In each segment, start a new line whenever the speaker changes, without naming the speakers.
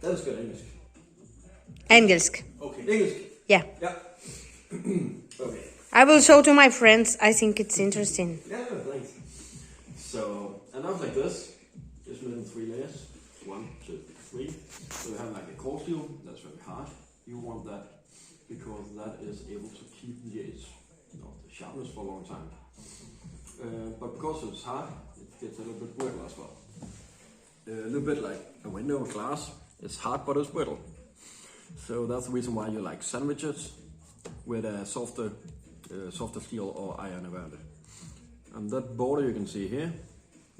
Dansk eller engelsk?
Engelsk.
Okay, engelsk?
Yeah.
Ja. Okay.
I will show to my friends. I think it's interesting.
Yeah, thanks. So, a knife like this is made in 3 layers. 1, 2, 3. So we have like a core steel, that's very hard. You want that because that is able to keep the edge, the sharpness for a long time. But because it's hard, it gets a little bit brittle as well. A little bit like a window of glass. It's hard, but it's brittle. So that's the reason why you like sandwiches with a softer steel or iron around it. And that border you can see here,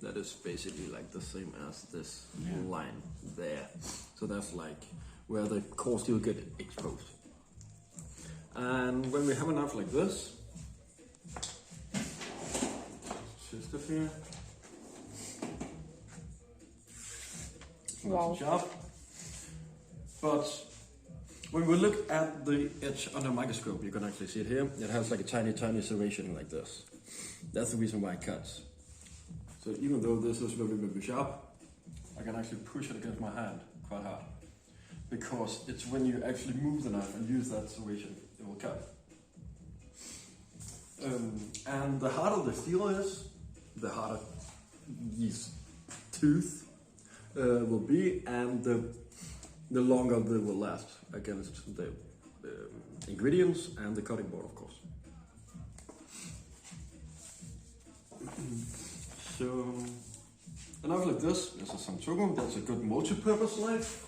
that is basically like the same as this line there. So that's like where the core steel get exposed. And when we have a knife like this, twist it here.
Wow.
Sharp. But when we look at the edge under a microscope, you can actually see it here. It has like a tiny, tiny serration like this. That's the reason why it cuts. So even though this is very, very sharp, I can actually push it against my hand quite hard. Because it's when you actually move the knife and use that serration, it will cut. And the harder the steel is, the harder these tooth will be, and the longer they will last against the ingredients and the cutting board, of course. So, a knife like this is a Santogo. That's a good multi-purpose knife.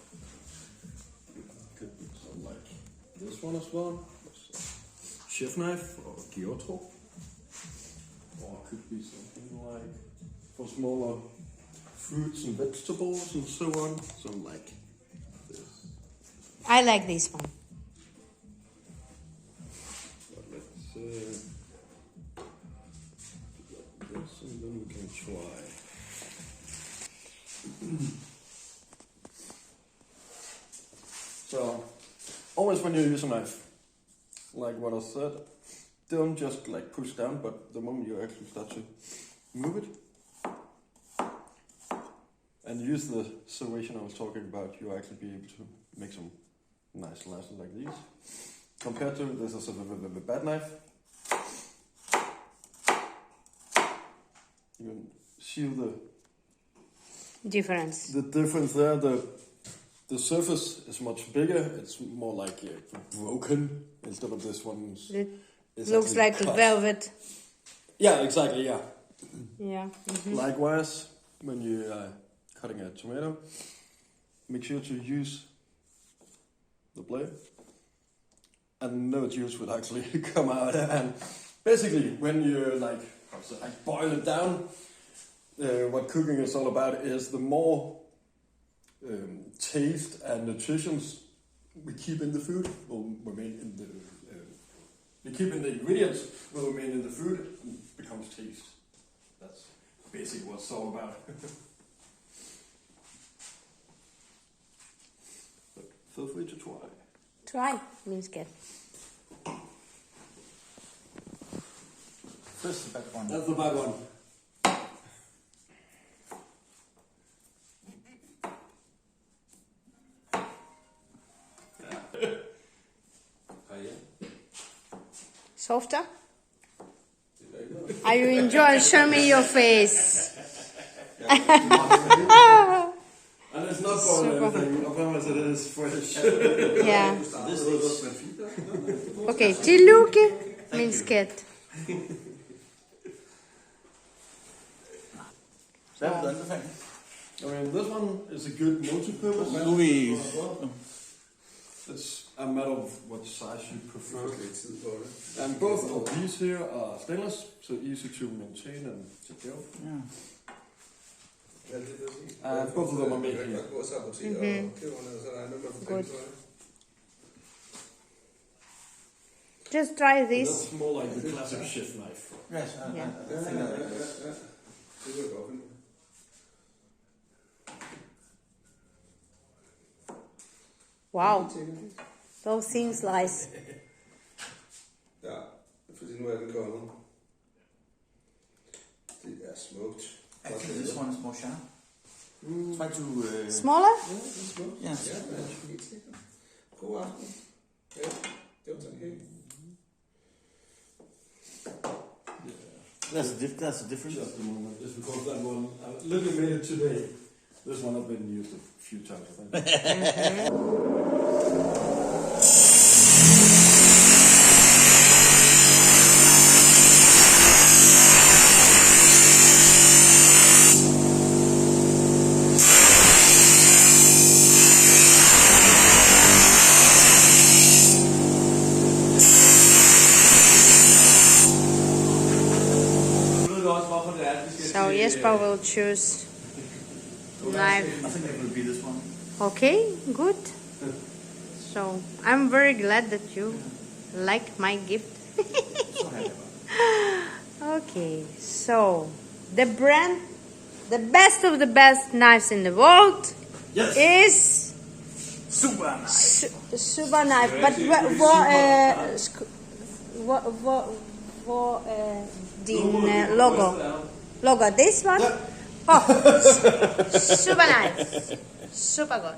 Could be something like this one as well. Chef knife or gyotro. Or it could be something like for smaller fruits and vegetables and so on. Something like this.
I like this one.
But let's do this and then we can try. So, always when you use a knife, like what I said, don't just like push down, but the moment you actually start to move it and use the serration I was talking about, you'll actually be able to make some nice slices like these. Compared to this is a bad knife. You can see the
Difference.
difference there. The surface is much bigger. It's more like broken instead of this one.
It looks like
cut.
velvet.
Yeah, exactly. Yeah.
Yeah. Mm-hmm.
Likewise, when you are cutting a tomato, make sure to use the blade, and no juice will actually come out. And basically, when you like boil it down, what cooking is all about is the more taste and nutrition we keep in the food will remain in the we keep in the ingredients will remain in the food and becomes taste. That's basically what it's all about. But feel free to try.
Try means get.
This is the bad one.
That's the bad one.
Softer? Are you enjoying? Show me your face.
And it's not boiled anything. I promise it is fresh.
Yeah. Okay, tilluke means get.
I mean, this one is a good multi-purpose. It's a matter of what size you prefer. And both of these here are stainless, so easy to maintain and take care of.
Yeah.
Both of them are made here.
Good. Just try this.
That's more like the classic chef knife.
Yes,
Yeah.
I think I like this.
Wow. Those thin slice.
Ja, fordi nu er den kommet. Det er smukt.
Actually, this one is more sharp. Try to.
Smaller?
Ja, det er smukt.
Ja.
Ja, det er helt sikkert. God aften. Ja, det var sådan helt.
That's a difference.
Just a moment. It's because that one, looking at it today, this one I've been used a few times, I think.
So Jesper will choose knife.
I think it will be this one.
Okay, good. So I'm very glad that you like my gift.
So happy about
Okay, so the brand, the best of the best knives in the world
Yes.
is
Suba Knives.
Suba knife. But vad din logo? Logo, this one? Oh, Suba knife. Super good.